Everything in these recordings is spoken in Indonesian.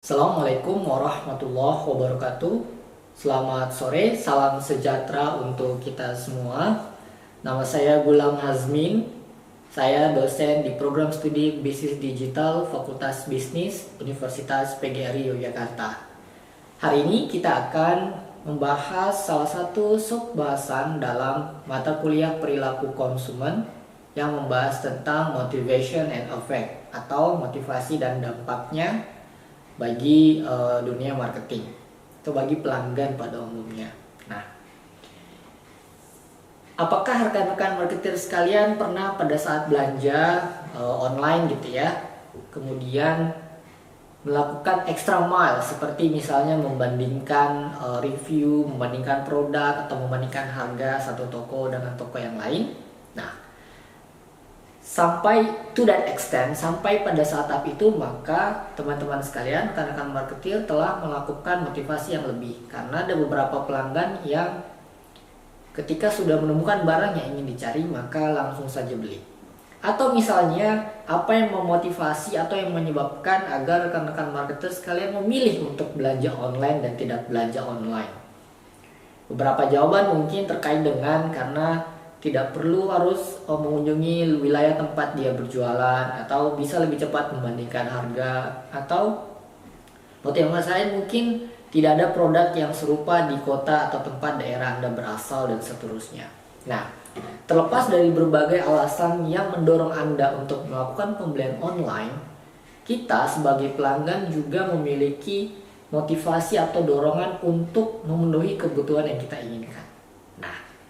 Assalamualaikum warahmatullahi wabarakatuh. Selamat sore, salam sejahtera untuk kita semua. Nama saya Gulam Hazmin. Saya dosen di program studi Bisnis Digital Fakultas Bisnis Universitas PGRI Yogyakarta. Hari ini kita akan membahas salah satu sub bahasan dalam mata kuliah perilaku konsumen yang membahas tentang motivation and effect atau motivasi dan dampaknya bagi dunia marketing atau bagi pelanggan pada umumnya. Nah, apakah rekan-rekan marketer sekalian pernah pada saat belanja online gitu ya, kemudian melakukan extra mile seperti misalnya membandingkan review, membandingkan produk atau membandingkan harga satu toko dengan toko yang lain? Nah, sampai to that extent, sampai pada saat itu, maka teman-teman sekalian, rekan-rekan marketer telah melakukan motivasi yang lebih. Karena ada beberapa pelanggan yang ketika sudah menemukan barang yang ingin dicari, maka langsung saja beli. Atau misalnya, apa yang memotivasi atau yang menyebabkan agar rekan-rekan marketer sekalian memilih untuk belanja online dan tidak belanja online? Beberapa jawaban mungkin terkait dengan karena tidak perlu harus mengunjungi wilayah tempat dia berjualan, atau bisa lebih cepat membandingkan harga, atau motivasi lain mungkin tidak ada produk yang serupa di kota atau tempat daerah Anda berasal, dan seterusnya. Nah, terlepas dari berbagai alasan yang mendorong Anda untuk melakukan pembelian online, kita sebagai pelanggan juga memiliki motivasi atau dorongan untuk memenuhi kebutuhan yang kita inginkan.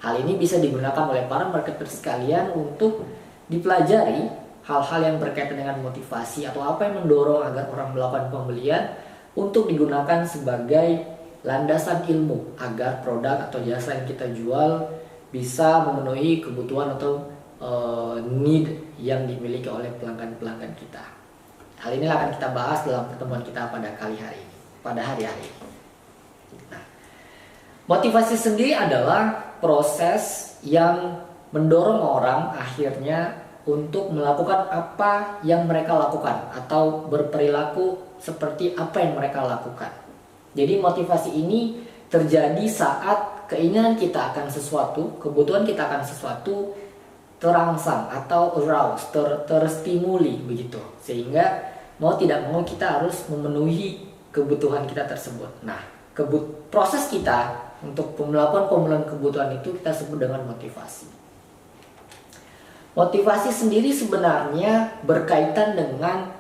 Hal ini bisa digunakan oleh para marketer sekalian untuk dipelajari hal-hal yang berkaitan dengan motivasi atau apa yang mendorong agar orang melakukan pembelian, untuk digunakan sebagai landasan ilmu agar produk atau jasa yang kita jual bisa memenuhi kebutuhan atau need yang dimiliki oleh pelanggan-pelanggan kita. Hal ini akan kita bahas dalam pertemuan kita pada hari ini. Nah, motivasi sendiri adalah proses yang mendorong orang akhirnya untuk melakukan apa yang mereka lakukan atau berperilaku seperti apa yang mereka lakukan. Jadi motivasi ini terjadi saat keinginan kita akan sesuatu, kebutuhan kita akan sesuatu terangsang atau aroused, terstimuli begitu. Sehingga mau tidak mau kita harus memenuhi kebutuhan kita tersebut. Nah, proses kita untuk melakukan pemenuhan kebutuhan itu kita sebut dengan motivasi. Motivasi sendiri sebenarnya berkaitan dengan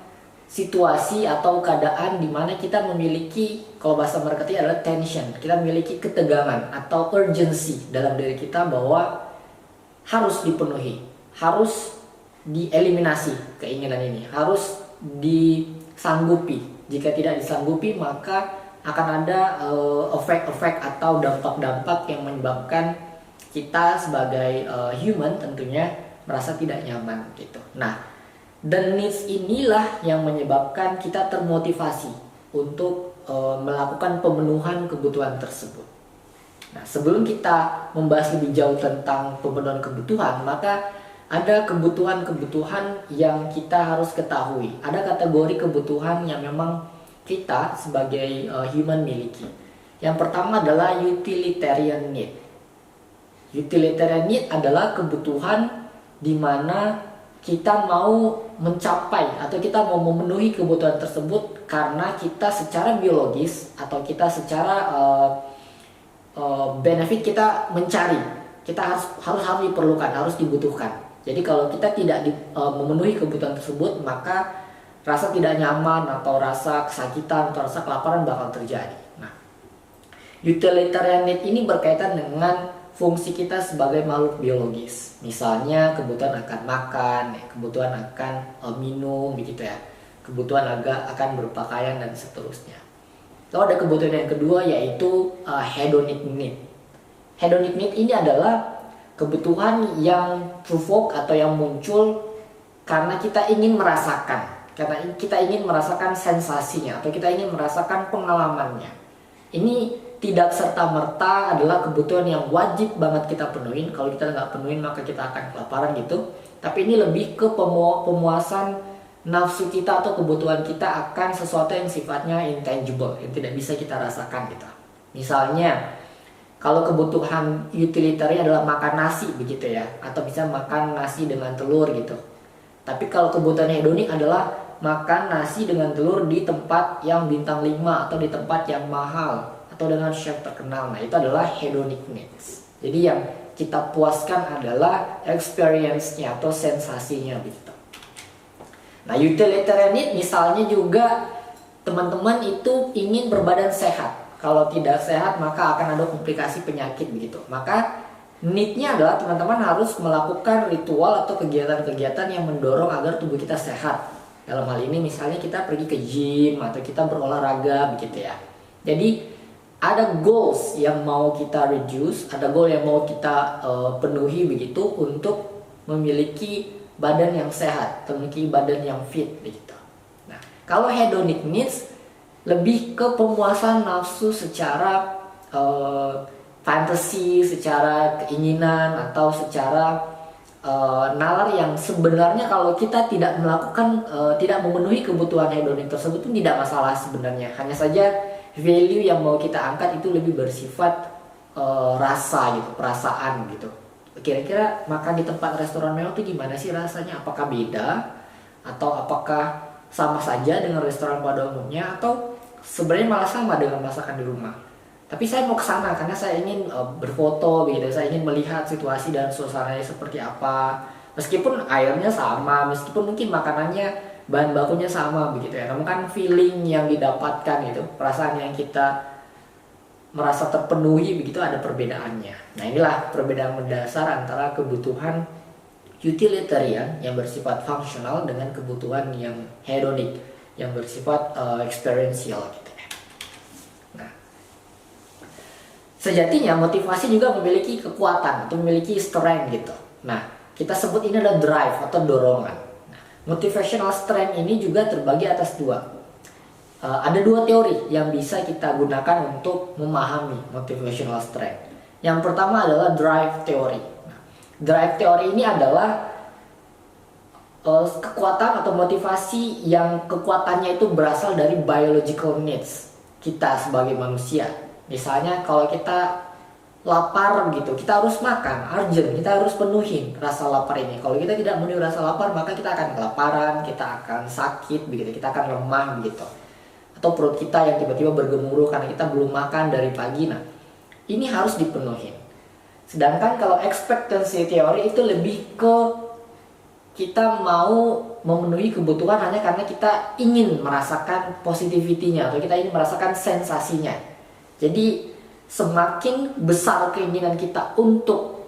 situasi atau keadaan di mana kita memiliki, kalau bahasa marketing adalah tension, kita memiliki ketegangan atau urgency dalam diri kita bahwa harus dipenuhi, harus dieliminasi keinginan ini, harus disanggupi. Jika tidak disanggupi, maka akan ada efek-efek atau dampak-dampak yang menyebabkan kita sebagai human tentunya merasa tidak nyaman gitu. Nah, the needs inilah yang menyebabkan kita termotivasi untuk melakukan pemenuhan kebutuhan tersebut. Nah, sebelum kita membahas lebih jauh tentang pemenuhan kebutuhan, maka ada kebutuhan-kebutuhan yang kita harus ketahui. Ada kategori kebutuhan yang memang kita sebagai human miliki. Yang pertama adalah utilitarian need. Utilitarian need adalah kebutuhan di mana kita mau mencapai atau kita mau memenuhi kebutuhan tersebut karena kita secara biologis atau kita secara benefit kita mencari. Kita harus diperlukan, harus dibutuhkan. Jadi kalau kita tidak memenuhi kebutuhan tersebut, maka rasa tidak nyaman atau rasa kesakitan atau rasa kelaparan bakal terjadi. Nah, utilitarian need ini berkaitan dengan fungsi kita sebagai makhluk biologis. Misalnya kebutuhan akan makan, kebutuhan akan minum begitu ya. Kebutuhan akan berpakaian dan seterusnya. Lalu ada kebutuhan yang kedua, yaitu hedonic need. Hedonic need ini adalah kebutuhan yang provoke atau yang muncul karena kita ingin merasakan. Karena kita ingin merasakan sensasinya atau kita ingin merasakan pengalamannya. Ini tidak serta-merta adalah kebutuhan yang wajib banget kita penuhin. Kalau kita nggak penuhin maka kita akan kelaparan gitu. Tapi ini lebih ke pemuasan nafsu kita atau kebutuhan kita akan sesuatu yang sifatnya intangible, yang tidak bisa kita rasakan gitu. Misalnya, kalau kebutuhan utilitarian adalah makan nasi begitu ya, atau bisa makan nasi dengan telur gitu. Tapi kalau kebutuhan hedonik adalah makan nasi dengan telur di tempat yang bintang 5 atau di tempat yang mahal atau dengan chef terkenal. Nah, itu adalah hedonic needs. Jadi yang kita puaskan adalah experience-nya atau sensasinya gitu. Nah, utilitarian need misalnya juga teman-teman itu ingin berbadan sehat. Kalau tidak sehat maka akan ada komplikasi penyakit begitu. Maka need-nya adalah teman-teman harus melakukan ritual atau kegiatan-kegiatan yang mendorong agar tubuh kita sehat. Dalam hal ini misalnya kita pergi ke gym atau kita berolahraga begitu ya. Jadi ada goals yang mau kita reduce, ada goal yang mau kita penuhi begitu untuk memiliki badan yang sehat, memiliki badan yang fit begitu. Nah, kalau hedonic needs lebih ke pemuasan nafsu secara fantasi, secara keinginan atau secara nalar yang sebenarnya kalau kita tidak melakukan, tidak memenuhi kebutuhan hedonik tersebut pun tidak masalah sebenarnya. Hanya saja value yang mau kita angkat itu lebih bersifat rasa gitu, perasaan gitu. Kira-kira makan di tempat restoran mewah itu gimana sih rasanya? Apakah beda atau apakah sama saja dengan restoran pada umumnya atau sebenarnya malah sama dengan masakan di rumah? Tapi saya mau ke sana karena saya ingin berfoto gitu, saya ingin melihat situasi dan suasananya seperti apa. Meskipun airnya sama, meskipun mungkin makanannya bahan bakunya sama begitu ya. Namun kan feeling yang didapatkan itu, perasaan yang kita merasa terpenuhi begitu ada perbedaannya. Nah, inilah perbedaan mendasar antara kebutuhan utilitarian yang bersifat fungsional dengan kebutuhan yang hedonik yang bersifat experiential gitu ya. Nah, sejatinya motivasi juga memiliki kekuatan atau memiliki strength gitu. Nah, kita sebut ini adalah drive atau dorongan. Nah, motivational strength ini juga terbagi atas dua. Ada dua teori yang bisa kita gunakan untuk memahami motivational strength. Yang pertama adalah drive theory. Nah, drive theory ini adalah kekuatan atau motivasi yang kekuatannya itu berasal dari biological needs kita sebagai manusia. Misalnya kalau kita lapar gitu, kita harus makan, urgent, kita harus penuhin rasa lapar ini. Kalau kita tidak memenuhi rasa lapar, maka kita akan kelaparan, kita akan sakit begitu, kita akan lemah begitu. Atau perut kita yang tiba-tiba bergemuruh karena kita belum makan dari pagi. Nah, ini harus dipenuhi. Sedangkan kalau expectancy theory itu lebih ke kita mau memenuhi kebutuhan hanya karena kita ingin merasakan positivity-nya atau kita ingin merasakan sensasinya. Jadi semakin besar keinginan kita untuk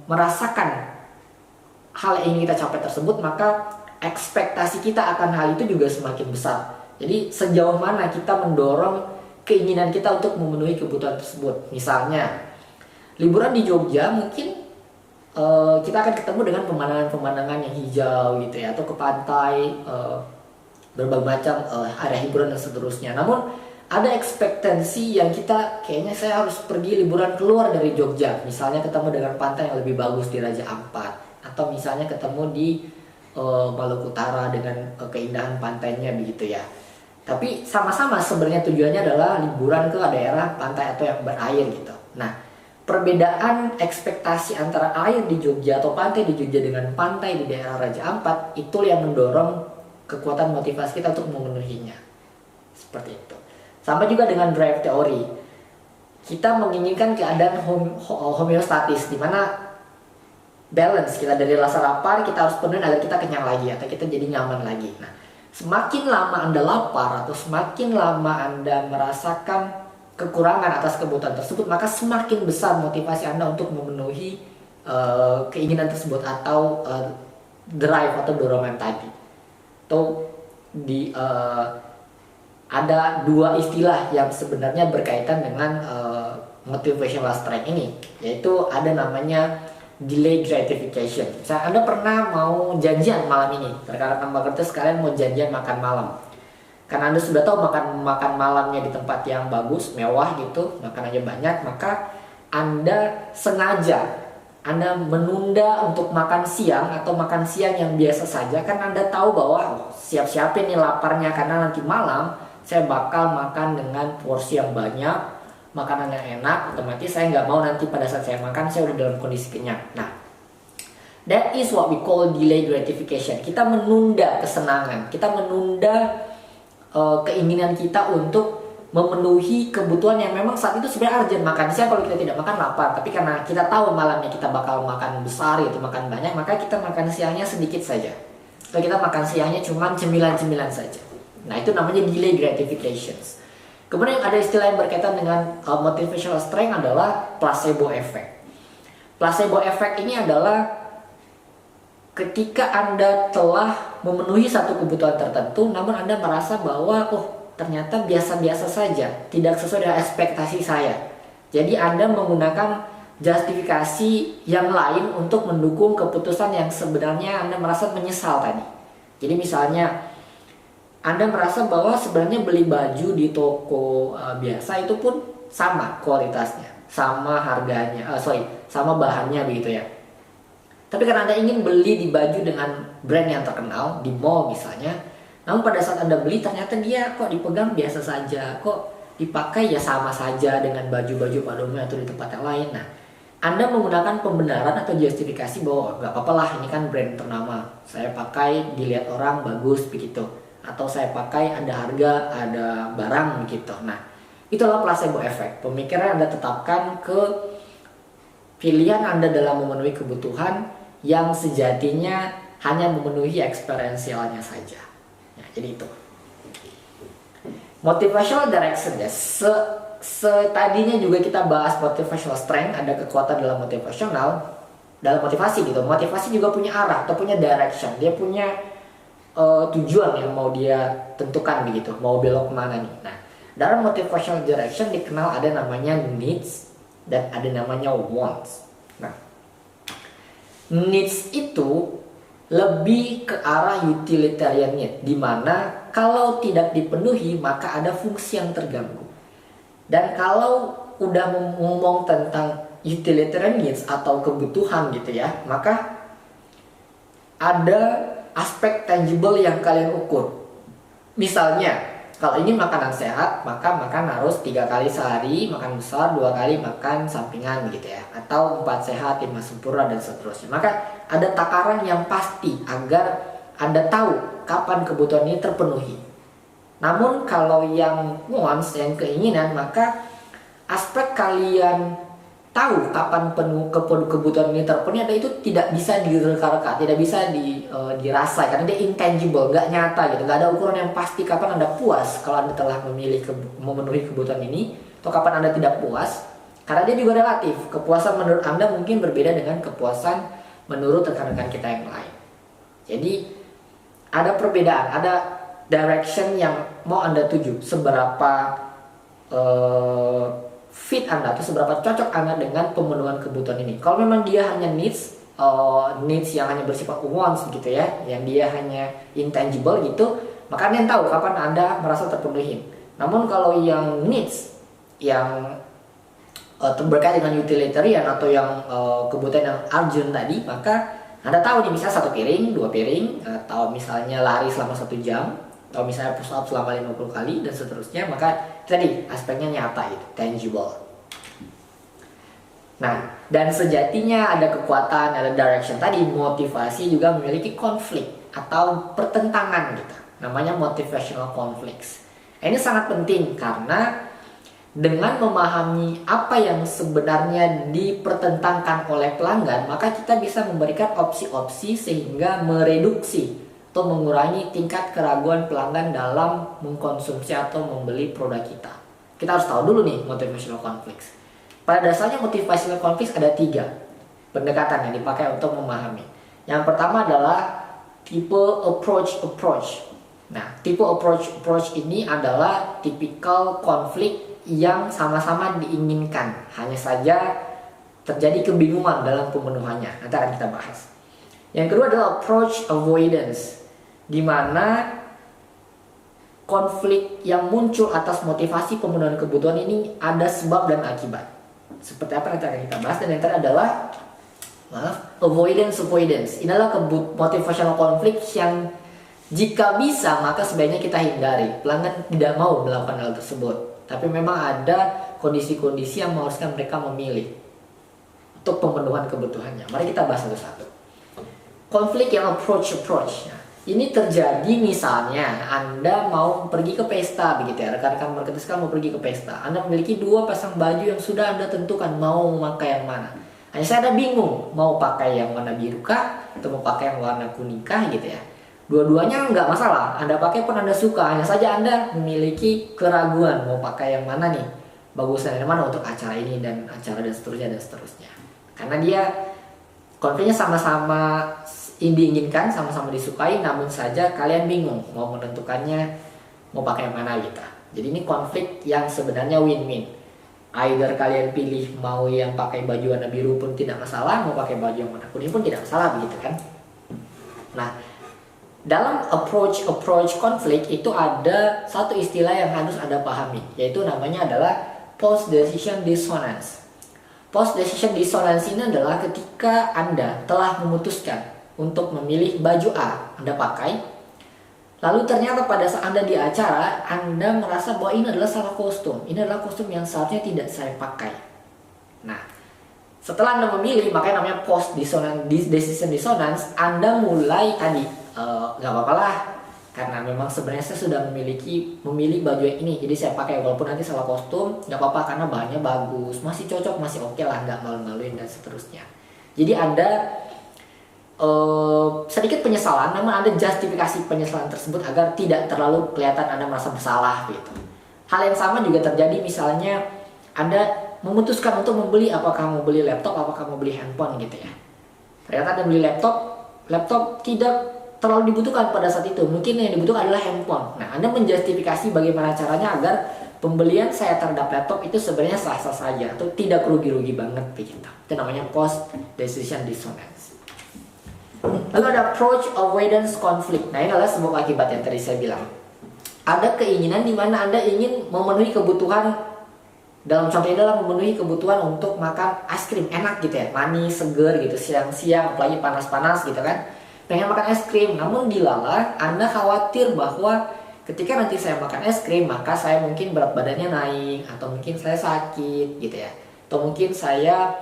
merasakan hal yang ingin kita capai tersebut, maka ekspektasi kita akan hal itu juga semakin besar. Jadi sejauh mana kita mendorong keinginan kita untuk memenuhi kebutuhan tersebut. Misalnya liburan di Jogja mungkin kita akan ketemu dengan pemandangan-pemandangan yang hijau gitu ya, atau ke pantai, berbagai macam area hiburan dan seterusnya. Namun ada ekspektasi yang kita kayaknya saya harus pergi liburan keluar dari Jogja, misalnya ketemu dengan pantai yang lebih bagus di Raja Ampat, atau misalnya ketemu di Maluku Utara dengan keindahan pantainya begitu ya. Tapi sama-sama sebenarnya tujuannya adalah liburan ke daerah pantai atau yang berair gitu. Nah, perbedaan ekspektasi antara air di Jogja atau pantai di Jogja dengan pantai di daerah Raja Ampat itu yang mendorong kekuatan motivasi kita untuk memenuhinya. Seperti itu. Sama juga dengan drive theory. Kita menginginkan keadaan homeostatis di mana balance kita dari rasa lapar kita harus penuhi agar kita kenyang lagi atau kita jadi nyaman lagi. Nah, semakin lama Anda lapar atau semakin lama Anda merasakan kekurangan atas kebutuhan tersebut, maka semakin besar motivasi Anda untuk memenuhi keinginan tersebut atau drive atau dorongan tadi. Atau ada dua istilah yang sebenarnya berkaitan dengan motivational strength ini, yaitu ada namanya delay gratification. Misalnya Anda pernah mau janjian malam ini, rekan-rekan Marketers sekalian mau janjian makan malam. Karena Anda sudah tahu makan malamnya di tempat yang bagus, mewah gitu, makanannya banyak, maka Anda sengaja Anda menunda untuk makan siang atau makan siang yang biasa saja, kan Anda tahu bahwa siap-siapin nih laparnya karena nanti malam saya bakal makan dengan porsi yang banyak, makanan yang enak, otomatis saya nggak mau nanti pada saat saya makan saya udah dalam kondisi kenyang. Nah, that is what we call delayed gratification. Kita menunda kesenangan, kita menunda keinginan kita untuk memenuhi kebutuhan yang memang saat itu sebenarnya urgent. Makan siang kalau kita tidak makan lapar, tapi karena kita tahu malamnya kita bakal makan besar itu, makan banyak, maka kita makan siangnya sedikit saja, atau kita makan siangnya cuma cemilan-cemilan saja. Nah, itu namanya delayed gratifications. Kemudian ada istilah yang berkaitan dengan motivational strength adalah placebo effect. Placebo effect ini adalah ketika Anda telah memenuhi satu kebutuhan tertentu, namun Anda merasa bahwa ternyata biasa-biasa saja, tidak sesuai dengan ekspektasi saya. Jadi Anda menggunakan justifikasi yang lain untuk mendukung keputusan yang sebenarnya Anda merasa menyesal tadi. Jadi misalnya Anda merasa bahwa sebenarnya beli baju di toko biasa itu pun sama kualitasnya, sama harganya, sama bahannya begitu ya. Tapi karena Anda ingin beli di baju dengan brand yang terkenal di mall misalnya, namun pada saat Anda beli ternyata dia kok dipegang biasa saja, kok dipakai ya sama saja dengan baju-baju pada umumnya atau di tempat yang lain. Nah, Anda menggunakan pembenaran atau justifikasi bahwa gak apa-apa lah, ini kan brand ternama, saya pakai dilihat orang bagus begitu, atau saya pakai ada harga, ada barang begitu. Nah, itulah placebo effect. Pemikiran Anda tetapkan ke pilihan Anda dalam memenuhi kebutuhan yang sejatinya hanya memenuhi eksperiensialnya saja. Jadi itu motivational direction ya. Tadinya juga kita bahas motivational strength, ada kekuatan dalam motivational, dalam motivasi gitu. Motivasi juga punya arah atau punya direction, dia punya tujuan yang mau dia tentukan begitu, mau belok kemana nih. Nah, dalam motivational direction dikenal ada namanya needs dan ada namanya wants. Nah, needs itu lebih ke arah utilitarian need, di mana kalau tidak dipenuhi maka ada fungsi yang terganggu. Dan kalau udah ngomong tentang utilitarian needs atau kebutuhan gitu ya, maka ada aspek tangible yang kalian ukur. Misalnya kalau ini makanan sehat, maka makan harus 3 kali sehari, makan besar, 2 kali makan sampingan gitu ya. Atau 4 sehat, 5 sempurna dan seterusnya. Maka ada takaran yang pasti agar Anda tahu kapan kebutuhan ini terpenuhi. Namun kalau yang wants, yang keinginan, maka aspek kalian tahu kapan kebutuhan ini terpenuhi itu tidak bisa direka-reka, tidak bisa dirasa karena dia intangible, nggak nyata gitu, nggak ada ukuran yang pasti kapan Anda puas kalau Anda telah memenuhi kebutuhan ini, atau kapan Anda tidak puas, karena dia juga relatif. Kepuasan menurut Anda mungkin berbeda dengan kepuasan menurut rekan-rekan kita yang lain. Jadi ada perbedaan, ada direction yang mau Anda tuju, seberapa fit Anda atau seberapa cocok Anda dengan pemenuhan kebutuhan ini. Kalau memang dia hanya needs yang hanya bersifat wants gitu ya, yang dia hanya intangible gitu, maka Anda tahu kapan Anda merasa terpenuhi. Namun kalau yang needs yang berkait dengan utilitarian atau yang kebutuhan yang urgent tadi, maka Anda tahu nih, misalnya 1 piring, 2 piring, atau misalnya lari selama 1 jam, atau misalnya push up selama 50 kali dan seterusnya, maka tadi aspeknya nyata itu, tangible. Nah, dan sejatinya ada kekuatan, ada direction tadi. Motivasi juga memiliki konflik atau pertentangan gitu, namanya motivational conflicts. Ini sangat penting karena dengan memahami apa yang sebenarnya dipertentangkan oleh pelanggan, maka kita bisa memberikan opsi-opsi sehingga mereduksi atau mengurangi tingkat keraguan pelanggan dalam mengkonsumsi atau membeli produk kita. Kita harus tahu dulu nih motivational conflicts. Pada dasarnya motivational conflicts ada 3 pendekatan yang dipakai untuk memahami. Yang pertama adalah tipe approach. Nah, tipe approach ini adalah tipikal konflik yang sama-sama diinginkan, hanya saja terjadi kebingungan dalam pemenuhannya. Nanti akan kita bahas. Yang kedua adalah approach avoidance, di mana konflik yang muncul atas motivasi pemenuhan kebutuhan ini ada sebab dan akibat. Seperti apa nanti akan kita bahas. Dan yang terakhir adalah avoidance. Inilah motivational conflict yang jika bisa maka sebaiknya kita hindari. Pelanggan tidak mau melakukan hal tersebut, tapi memang ada kondisi-kondisi yang mengharuskan mereka memilih untuk pemenuhan kebutuhannya. Mari kita bahas satu-satu. Konflik yang approach. Nah, ini terjadi misalnya Anda mau pergi ke pesta begitu ya, rekan-rekan marketer sekalian mau pergi ke pesta. Anda memiliki 2 pasang baju yang sudah Anda tentukan mau memakai yang mana. Hanya saya ada bingung mau pakai yang warna biru kah atau mau pakai yang warna kuning kah gitu ya. Dua-duanya nggak masalah, Anda pakai pun Anda suka, hanya saja Anda memiliki keraguan mau pakai yang mana nih, bagusnya yang mana untuk acara ini dan acara dan seterusnya. Karena dia konfliknya sama-sama diinginkan, sama-sama disukai, namun saja kalian bingung mau menentukannya mau pakai yang mana gitu. Jadi ini konflik yang sebenarnya win-win. Either kalian pilih mau yang pakai baju warna biru pun tidak masalah, mau pakai baju yang warna kuning pun tidak masalah begitu kan. Nah, dalam approach konflik itu ada satu istilah yang harus Anda pahami, yaitu namanya adalah post decision dissonance. Post decision dissonance ini adalah ketika Anda telah memutuskan untuk memilih baju A Anda pakai, lalu ternyata pada saat Anda di acara, Anda merasa bahwa ini adalah salah kostum. Ini adalah kostum yang seharusnya tidak saya pakai. Nah, setelah Anda memilih, makanya namanya post decision dissonance, Anda mulai tadi, nggak apa-apa lah, karena memang sebenarnya saya sudah memilih baju yang ini, jadi saya pakai walaupun nanti salah kostum, nggak apa-apa karena bahannya bagus, masih cocok, masih oke lah, nggak malu-maluin dan seterusnya. Jadi Anda sedikit penyesalan, namun Anda justifikasi penyesalan tersebut agar tidak terlalu kelihatan Anda merasa bersalah gitu. Hal yang sama juga terjadi misalnya Anda memutuskan untuk membeli, apakah mau beli laptop, apakah mau beli handphone gitu ya. Ternyata Anda beli laptop tidak terlalu dibutuhkan pada saat itu. Mungkin yang dibutuhkan adalah handphone. Nah, Anda menjustifikasi bagaimana caranya agar pembelian saya terhadap laptop itu sebenarnya sah-sah saja atau tidak rugi-rugi banget begitu. Itu namanya post decision dissonance. Lalu ada approach avoidance conflict. Nah, ini adalah sebuah akibat yang tadi saya bilang. Ada keinginan di mana Anda ingin memenuhi kebutuhan, dalam contohnya adalah memenuhi kebutuhan untuk makan es krim enak gitu ya, manis, seger gitu, siang-siang, apalagi panas-panas gitu kan, pengen makan es krim. Namun dilala Anda khawatir bahwa ketika nanti saya makan es krim, maka saya mungkin berat badannya naik, atau mungkin saya sakit gitu ya, atau mungkin saya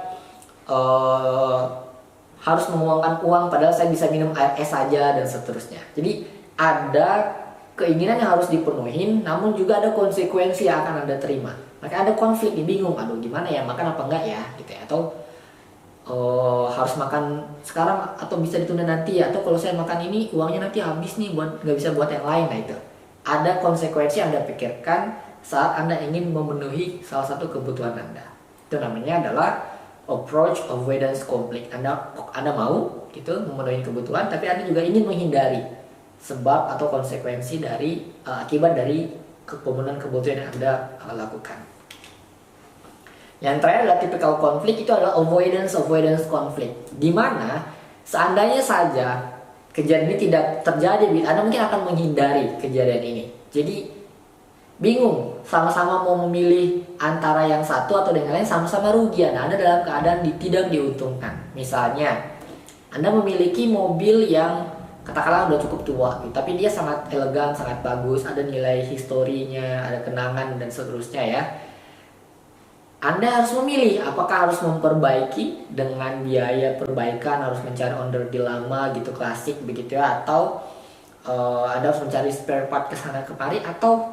harus mengeluarkan uang padahal saya bisa minum air es saja dan seterusnya. Jadi ada keinginan yang harus dipenuhi, namun juga ada konsekuensi yang akan Anda terima. Maka ada konflik, bingung, aduh gimana ya, makan apa enggak ya gitu ya, atau harus makan sekarang atau bisa ditunda nanti ya, atau kalau saya makan ini uangnya nanti habis nih, nggak bisa buat yang lain. Nah, itu ada konsekuensi yang Anda pikirkan saat Anda ingin memenuhi salah satu kebutuhan Anda. Itu namanya adalah approach avoidance conflict. Anda mau gitu memenuhi kebutuhan, tapi Anda juga ingin menghindari sebab atau konsekuensi dari akibat dari pemenuhan kebutuhan yang Anda lakukan. Yang terakhir adalah typical conflict, itu adalah avoidance conflict, di mana seandainya saja kejadian ini tidak terjadi, Anda mungkin akan menghindari kejadian ini. Jadi bingung, sama-sama mau memilih antara yang satu atau dengan lain, sama-sama rugi. Nah, Anda dalam keadaan tidak diuntungkan. Misalnya Anda memiliki mobil yang katakanlah udah cukup tua gitu, tapi dia sangat elegan, sangat bagus, ada nilai historinya, ada kenangan dan seterusnya ya. Anda harus memilih apakah harus memperbaiki dengan biaya perbaikan, harus mencari onder deal lama gitu, klasik begitu ya, atau Anda harus mencari spare part kesana kemari, atau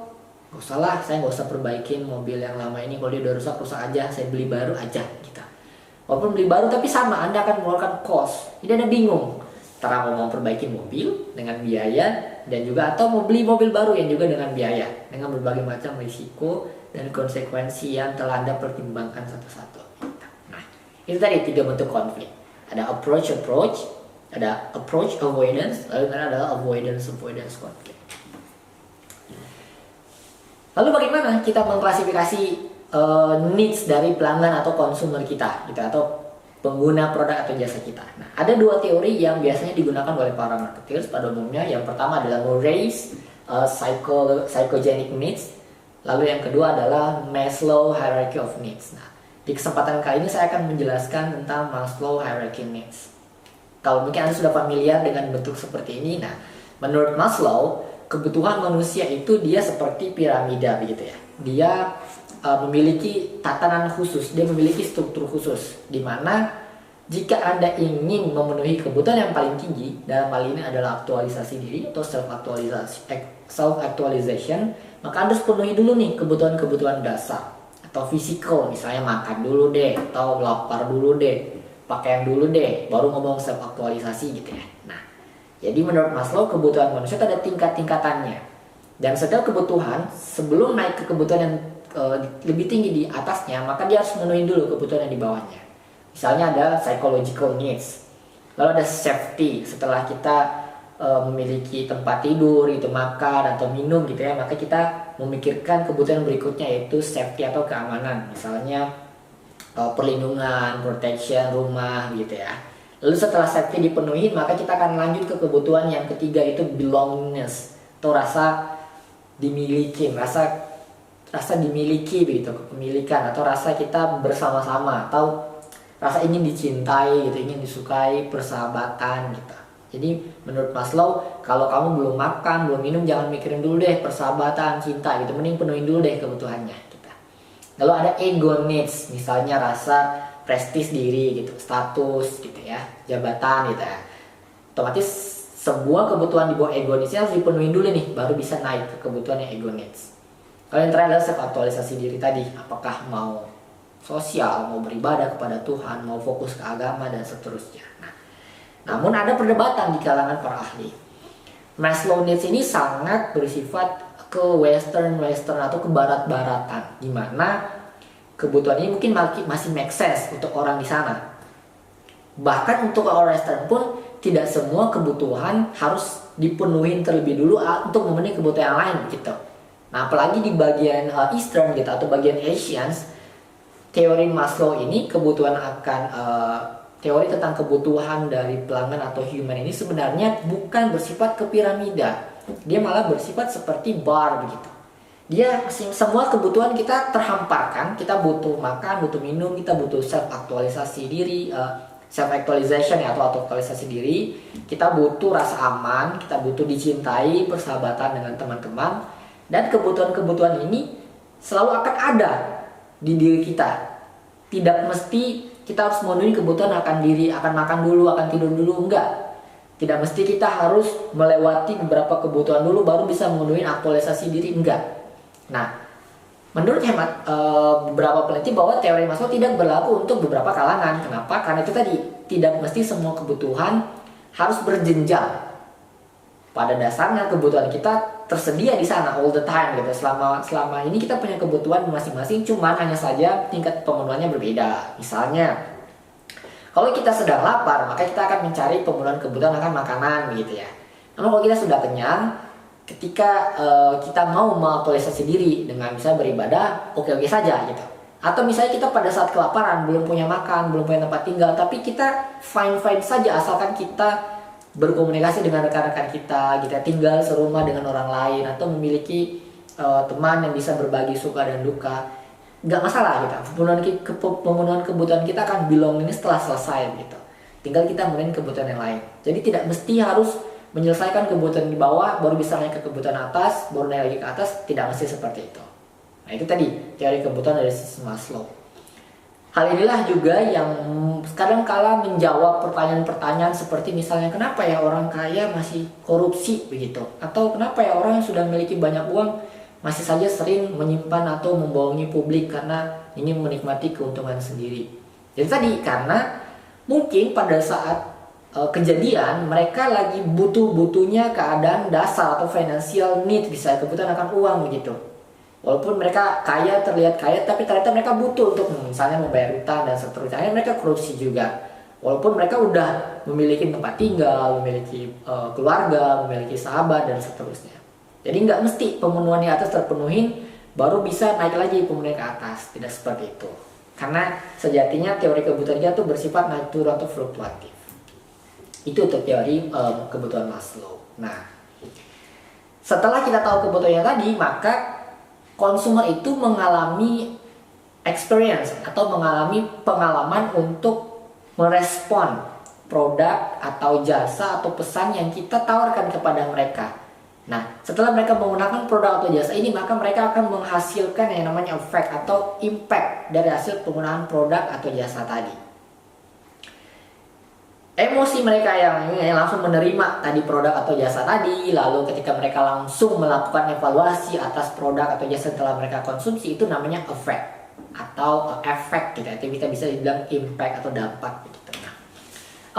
gak usah lah, saya gak usah perbaikin mobil yang lama ini, kalau dia udah rusak aja, saya beli baru aja gitu. Walaupun beli baru tapi sama, Anda akan mengeluarkan cost. Jadi Anda bingung antara mau memperbaiki mobil dengan biaya, dan juga atau mau beli mobil baru yang juga dengan biaya, dengan berbagai macam risiko dan konsekuensi yang telah Anda pertimbangkan satu-satu. Nah, itu tadi 3 bentuk konflik. Ada approach, ada approach avoidance, lalu ada avoidance conflict. Lalu bagaimana kita mengklasifikasi needs dari pelanggan atau konsumer kita gitu, atau pengguna produk atau jasa kita? Nah, ada 2 teori yang biasanya digunakan oleh para marketers pada umumnya. Yang pertama adalah Murray's psychogenic needs, lalu yang kedua adalah Maslow hierarchy of needs. Nah, Di kesempatan kali ini saya akan menjelaskan tentang Maslow Hierarchy Needs. Kalau mungkin Anda sudah familiar dengan bentuk seperti ini, nah menurut Maslow, kebutuhan manusia itu dia seperti piramida begitu ya. Dia memiliki tatanan khusus, dia memiliki struktur khusus, di mana jika Anda ingin memenuhi kebutuhan yang paling tinggi, dalam hal ini adalah aktualisasi diri atau self-actualization, maka Anda harus penuhi dulu nih kebutuhan-kebutuhan dasar atau fisikal, misalnya makan dulu deh, atau lapar dulu deh, pakaian dulu deh, baru ngomong self-aktualisasi gitu ya. Nah, jadi menurut Maslow, kebutuhan manusia itu ada tingkat-tingkatannya. Dan setiap kebutuhan, sebelum naik ke kebutuhan yang lebih tinggi di atasnya, maka dia harus memenuhi dulu kebutuhan yang di bawahnya. Misalnya ada psychological needs, lalu ada safety. Setelah kita memiliki tempat tidur, itu makan atau minum gitu ya, maka kita memikirkan kebutuhan berikutnya, yaitu safety atau keamanan. Misalnya perlindungan, protection rumah gitu ya. Lalu setelah safety dipenuhi, maka kita akan lanjut ke kebutuhan yang ketiga, itu belongingness atau rasa dimiliki, rasa dimiliki begitu, kepemilikan atau rasa kita bersama-sama atau rasa ingin dicintai gitu, ingin disukai, persahabatan gitu. Jadi menurut Maslow, kalau kamu belum makan, belum minum, jangan mikirin dulu deh persahabatan, cinta gitu, mending penuhin dulu deh kebutuhannya gitu. Lalu ada ego needs, misalnya rasa prestis diri gitu, status gitu ya, jabatan gitu ya. Otomatis sebuah kebutuhan di bawah ego needs harus dipenuhin dulu nih, baru bisa naik ke kebutuhan yang ego needs. Kalau yang terakhir adalah self-aktualisasi diri tadi, apakah mau sosial, mau beribadah kepada Tuhan, mau fokus ke agama dan seterusnya. Nah, namun ada perdebatan di kalangan para ahli. Maslow needs ini sangat bersifat ke western atau ke barat-baratan, di mana kebutuhan ini mungkin masih make sense untuk orang di sana. Bahkan untuk orang western pun tidak semua kebutuhan harus dipenuhi terlebih dulu untuk memenuhi kebutuhan yang lain gitu. Nah, apalagi di bagian Eastern gitu atau bagian Asians, teori Maslow ini teori tentang kebutuhan dari pelanggan atau human ini sebenarnya bukan bersifat ke piramida. Dia malah bersifat seperti bar begitu. Dia semua kebutuhan kita terhamparkan, kita butuh makan, butuh minum, kita butuh self-aktualisasi diri, self-actualization ya, atau aktualisasi diri. Kita butuh rasa aman, kita butuh dicintai, persahabatan dengan teman-teman. Dan kebutuhan-kebutuhan ini selalu akan ada di diri kita. Tidak mesti kita harus memenuhi kebutuhan akan diri, akan makan dulu, akan tidur dulu, enggak. Tidak mesti kita harus melewati beberapa kebutuhan dulu baru bisa memenuhi aktualisasi diri, enggak. Nah, menurut hemat beberapa peneliti bahwa teori Maslow tidak berlaku untuk beberapa kalangan. Kenapa? Karena itu tadi, tidak mesti semua kebutuhan harus berjenjang. Pada dasarnya kebutuhan kita tersedia di sana all the time gitu. Selama ini kita punya kebutuhan masing-masing, cuman hanya saja tingkat pemenuhannya berbeda. Misalnya, kalau kita sedang lapar, maka kita akan mencari pemenuhan kebutuhan akan makanan gitu ya. Namun kalau kita sudah kenyang, ketika kita mau mengaktualisasi diri dengan misalnya beribadah, oke-oke saja gitu. Atau misalnya kita pada saat kelaparan, belum punya makan, belum punya tempat tinggal, tapi kita fine-fine saja asalkan kita berkomunikasi dengan rekan-rekan kita, kita tinggal serumah dengan orang lain, atau memiliki teman yang bisa berbagi suka dan duka, nggak masalah gitu. Pemenuhan kebutuhan kita akan belong ini setelah selesai gitu. Tinggal kita memenuhi kebutuhan yang lain. Jadi tidak mesti harus menyelesaikan kebutuhan di bawah baru bisa naik ke kebutuhan atas, baru naik lagi ke atas, tidak mesti seperti itu. Nah, itu tadi teori kebutuhan dari Maslow. Hal inilah juga yang kadang-kala menjawab pertanyaan-pertanyaan seperti misalnya kenapa ya orang kaya masih korupsi begitu, atau kenapa ya orang yang sudah memiliki banyak uang masih saja sering menyimpan atau membohongi publik karena ingin menikmati keuntungan sendiri. Jadi tadi karena mungkin pada saat kejadian mereka lagi butuh-butuhnya keadaan dasar atau financial need, bisa kebutuhan akan uang begitu. Walaupun mereka kaya, terlihat kaya, tapi ternyata mereka butuh untuk misalnya membayar utang dan seterusnya. Akhirnya mereka korupsi juga. Walaupun mereka udah memiliki tempat tinggal, memiliki keluarga, memiliki sahabat dan seterusnya. Jadi nggak mesti pemenuhan di atas terpenuhin baru bisa naik lagi pemenuhan ke atas. Tidak seperti itu. Karena sejatinya teori kebutuhan kita tuh bersifat naik turun atau fluktuatif. Itu untuk teori kebutuhan Maslow. Nah, setelah kita tahu kebutuhannya tadi, maka konsumer itu mengalami experience atau mengalami pengalaman untuk merespon produk atau jasa atau pesan yang kita tawarkan kepada mereka. Nah, setelah mereka menggunakan produk atau jasa ini, maka mereka akan menghasilkan yang namanya efek atau impact dari hasil penggunaan produk atau jasa tadi. Emosi mereka yang langsung menerima tadi produk atau jasa tadi, lalu ketika mereka langsung melakukan evaluasi atas produk atau jasa setelah mereka konsumsi, itu namanya efek atau efek gitu. Itu kita bisa dibilang impact atau dampak gitu. Nah,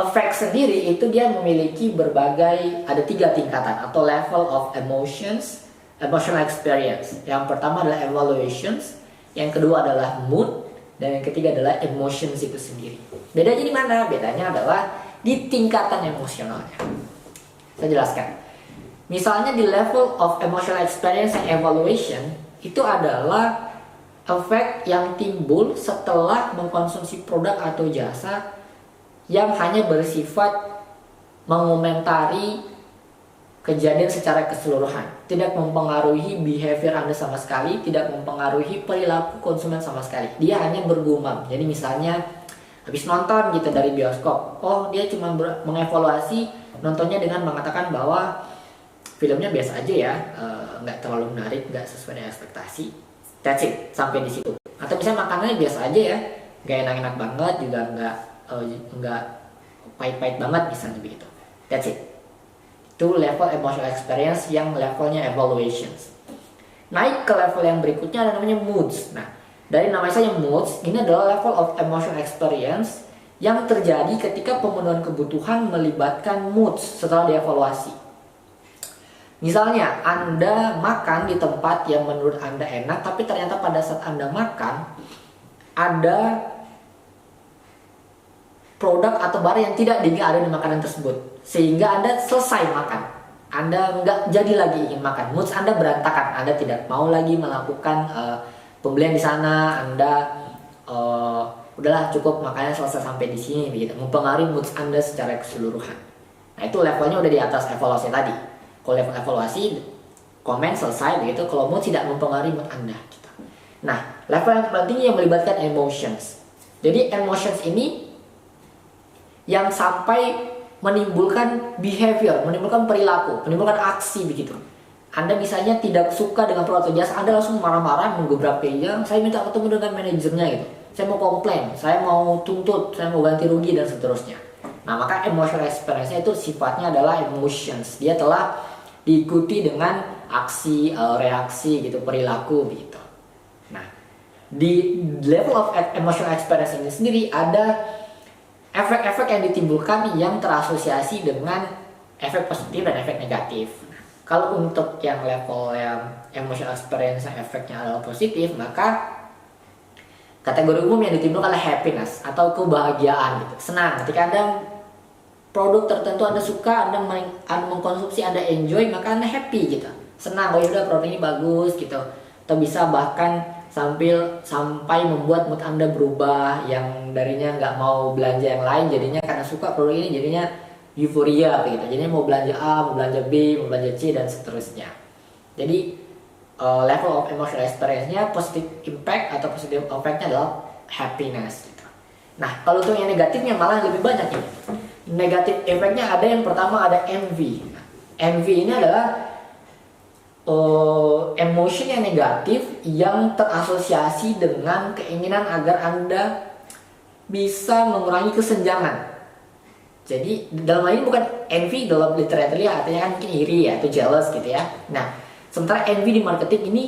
efek sendiri itu dia memiliki berbagai, ada 3 tingkatan atau level of emotions, emotional experience. Yang pertama adalah evaluations, yang kedua adalah mood, dan yang ketiga adalah emotions itu sendiri. Bedanya di mana? Bedanya adalah di tingkatan emosionalnya. Saya jelaskan. Misalnya di level of emotional experience and evaluation, itu adalah efek yang timbul setelah mengkonsumsi produk atau jasa yang hanya bersifat mengomentari kejadian secara keseluruhan, tidak mempengaruhi behavior Anda sama sekali, tidak mempengaruhi perilaku konsumen sama sekali. Dia hanya bergumam. Jadi misalnya habis nonton gitu dari bioskop, oh dia cuma mengevaluasi nontonnya dengan mengatakan bahwa filmnya biasa aja ya, nggak terlalu menarik, nggak sesuai dengan ekspektasi. That's it, sampai di situ. Atau misalnya makanannya biasa aja ya, nggak enak-enak banget, juga nggak pahit-pahit banget misalnya begitu. That's it. Itu level emotional experience yang levelnya evaluations. Naik ke level yang berikutnya ada namanya moods. Nah, dari nama saya moods, ini adalah level of emotional experience yang terjadi ketika pemenuhan kebutuhan melibatkan moods setelah dievaluasi. Misalnya, Anda makan di tempat yang menurut Anda enak, tapi ternyata pada saat Anda makan, ada produk atau barang yang tidak diinginkan ada di makanan tersebut. Sehingga Anda selesai makan. Anda nggak jadi lagi ingin makan. Moods Anda berantakan. Anda tidak mau lagi melakukan pembelian di sana. Anda udahlah cukup, makanya selesai sampai di sini begitu. Mempengaruhi moods Anda secara keseluruhan. Nah, itu levelnya udah di atas evaluasi tadi. Kalau level evaluasi, komen selesai begitu. Kalau mood tidak mempengaruhi mood Anda gitu. Nah, level yang terpenting yang melibatkan emotions. Jadi emotions ini yang sampai menimbulkan behavior, menimbulkan perilaku, menimbulkan aksi begitu. Anda misalnya tidak suka dengan produk atau jasa, Anda langsung marah-marah, menggebrak meja, saya minta ketemu dengan manajernya gitu. Saya mau komplain, saya mau tuntut, saya mau ganti rugi dan seterusnya. Nah, maka emotional experience-nya itu sifatnya adalah emotions. Dia telah diikuti dengan aksi, reaksi gitu, perilaku begitu. Nah, di level of emotional experience ini sendiri ada efek-efek yang ditimbulkan yang terasosiasi dengan efek positif dan efek negatif. Kalau untuk yang level yang emotional experience yang efeknya adalah positif, maka kategori umum yang ditimbulkan adalah happiness atau kebahagiaan gitu. Senang ketika Anda produk tertentu Anda suka, Anda mengkonsumsi, Anda enjoy, maka Anda happy gitu. Senang, oh yaudah produk ini bagus gitu. Atau bisa bahkan sampai membuat mood Anda berubah, yang darinya nggak mau belanja yang lain, jadinya karena suka produk ini jadinya euforia gitu. Jadinya mau belanja A, mau belanja B, mau belanja C dan seterusnya. Jadi level of emotional experience-nya positive impact atau positive effect-nya adalah happiness gitu. Nah, kalau untuk yang negatifnya malah lebih banyak ini. Negatif efeknya ada, yang pertama ada envy. Envy ini adalah emotion yang negatif yang terasosiasi dengan keinginan agar Anda bisa mengurangi kesenjangan. Jadi dalam hal ini bukan envy dalam literally artinya kan mungkin iri ya atau jealous gitu ya. Nah, sementara envy di marketing ini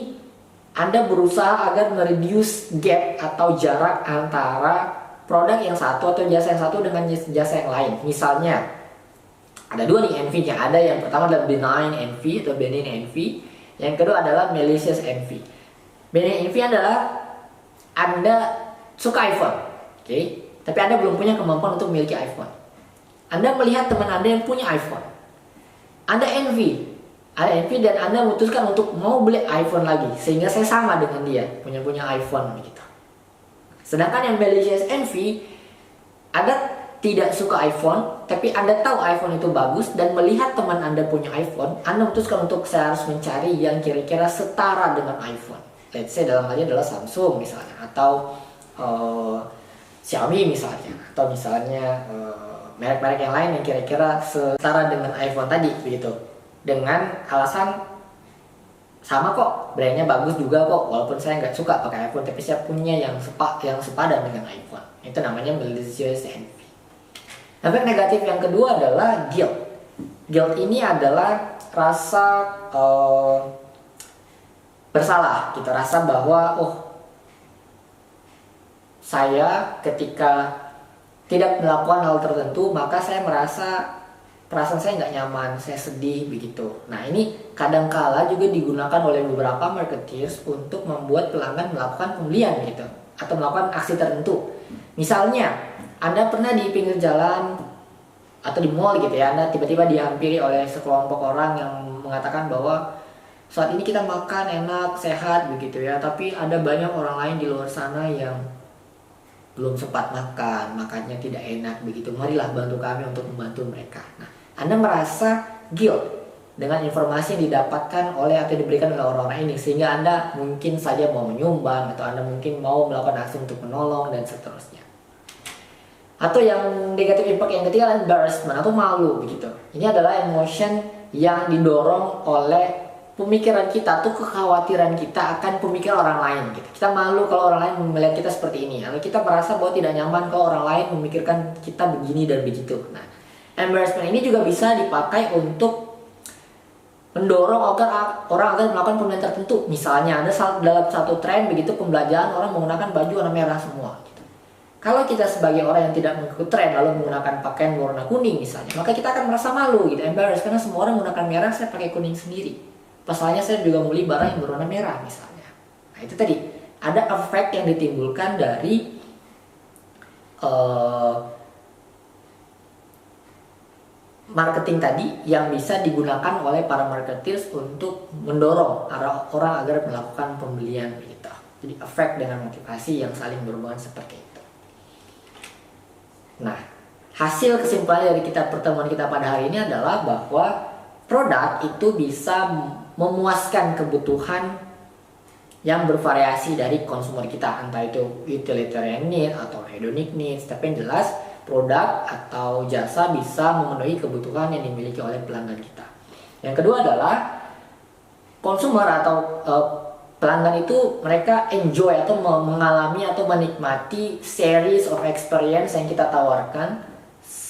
Anda berusaha agar mereduce gap atau jarak antara produk yang satu atau jasa yang satu dengan jasa yang lain. Misalnya ada 2 nih envy-nya. Ada yang pertama adalah benign envy atau benign envy. Yang kedua adalah malicious envy. Benign envy adalah Anda suka iPhone, oke? Tapi Anda belum punya kemampuan untuk memiliki iPhone. Anda melihat teman Anda yang punya iPhone. Anda envy. Ada envy dan Anda memutuskan untuk mau beli iPhone lagi, sehingga saya sama dengan dia, punya iPhone gitu. Sedangkan yang malicious envy, Anda tidak suka iPhone, tapi Anda tahu iPhone itu bagus dan melihat teman Anda punya iPhone, Anda memutuskan untuk saya harus mencari yang kira-kira setara dengan iPhone. let's say dalam hal ini adalah Samsung misalnya, atau Xiaomi misalnya, atau misalnya merek-merek yang lain yang kira-kira setara dengan iPhone tadi begitu, dengan alasan sama kok, brandnya bagus juga kok, walaupun saya nggak suka pakai iPhone tapi saya punya yang sepadan dengan iPhone. Itu namanya malicious envy. Efek negatif yang kedua adalah guilt. Guilt ini adalah rasa bersalah, kita rasa bahwa saya ketika tidak melakukan hal tertentu maka saya merasa perasaan saya nggak nyaman, saya sedih begitu. Nah ini kadangkala juga digunakan oleh beberapa marketers untuk membuat pelanggan melakukan pembelian gitu, atau melakukan aksi tertentu. Misalnya Anda pernah di pinggir jalan atau di mall gitu ya, Anda tiba-tiba dihampiri oleh sekelompok orang yang mengatakan bahwa saat ini kita makan enak, sehat begitu ya, tapi ada banyak orang lain di luar sana yang belum sempat makan, makannya tidak enak begitu. Marilah bantu kami untuk membantu mereka. Nah, Anda merasa guilt dengan informasi yang didapatkan oleh atau diberikan oleh orang-orang ini, sehingga Anda mungkin saja mau menyumbang, atau Anda mungkin mau melakukan aksi untuk menolong dan seterusnya. Atau yang negatif impact yang ketiga adalah embarrassment atau malu begitu. Ini adalah emotion yang didorong oleh pemikiran kita, tuh kekhawatiran kita akan pemikiran orang lain gitu. Kita malu kalau orang lain melihat kita seperti ini, atau kita merasa bahwa tidak nyaman kalau orang lain memikirkan kita begini dan begitu. Nah, embarrassment ini juga bisa dipakai untuk mendorong agar orang agar melakukan pembelian tertentu. Misalnya ada dalam satu tren begitu pembelanjaan, orang menggunakan baju warna merah semua gitu. Kalau kita sebagai orang yang tidak mengikuti tren lalu menggunakan pakaian warna kuning misalnya, maka kita akan merasa malu gitu, embarrassed, karena semua orang menggunakan merah, saya pakai kuning sendiri. Pasalnya saya juga beli barang yang berwarna merah misalnya. Nah itu tadi, ada efek yang ditimbulkan dari marketing tadi yang bisa digunakan oleh para marketers untuk mendorong orang agar melakukan pembelian gitu. Jadi efek dengan motivasi yang saling berhubungan seperti itu. Nah, hasil kesimpulan dari pertemuan kita pada hari ini adalah bahwa produk itu bisa memuaskan kebutuhan yang bervariasi dari konsumer kita, entah itu utilitarian need atau hedonic needs. Tapi yang jelas produk atau jasa bisa memenuhi kebutuhan yang dimiliki oleh pelanggan kita. Yang kedua adalah konsumer atau pelanggan itu mereka enjoy atau mengalami atau menikmati series of experience yang kita tawarkan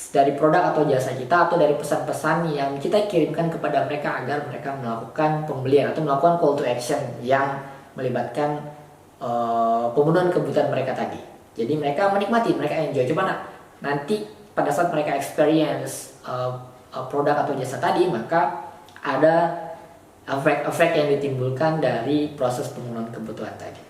dari produk atau jasa kita, atau dari pesan-pesan yang kita kirimkan kepada mereka agar mereka melakukan pembelian atau melakukan call to action yang melibatkan pemenuhan kebutuhan mereka tadi. Jadi mereka menikmati, mereka enjoy. Coba nanti pada saat mereka experience produk atau jasa tadi, maka ada efek-efek yang ditimbulkan dari proses pemenuhan kebutuhan tadi.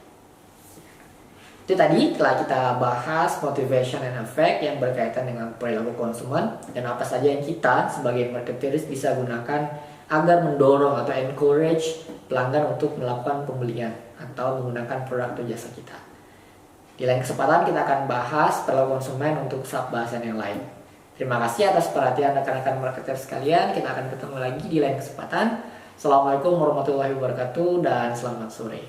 Itu tadi telah kita bahas motivation and effect yang berkaitan dengan perilaku konsumen, dan apa saja yang kita sebagai marketers bisa gunakan agar mendorong atau encourage pelanggan untuk melakukan pembelian atau menggunakan produk atau jasa kita. Di lain kesempatan kita akan bahas perilaku konsumen untuk sub bahasan yang lain. Terima kasih atas perhatian rekan-rekan marketers sekalian. Kita akan ketemu lagi di lain kesempatan. Assalamualaikum warahmatullahi wabarakatuh dan selamat sore.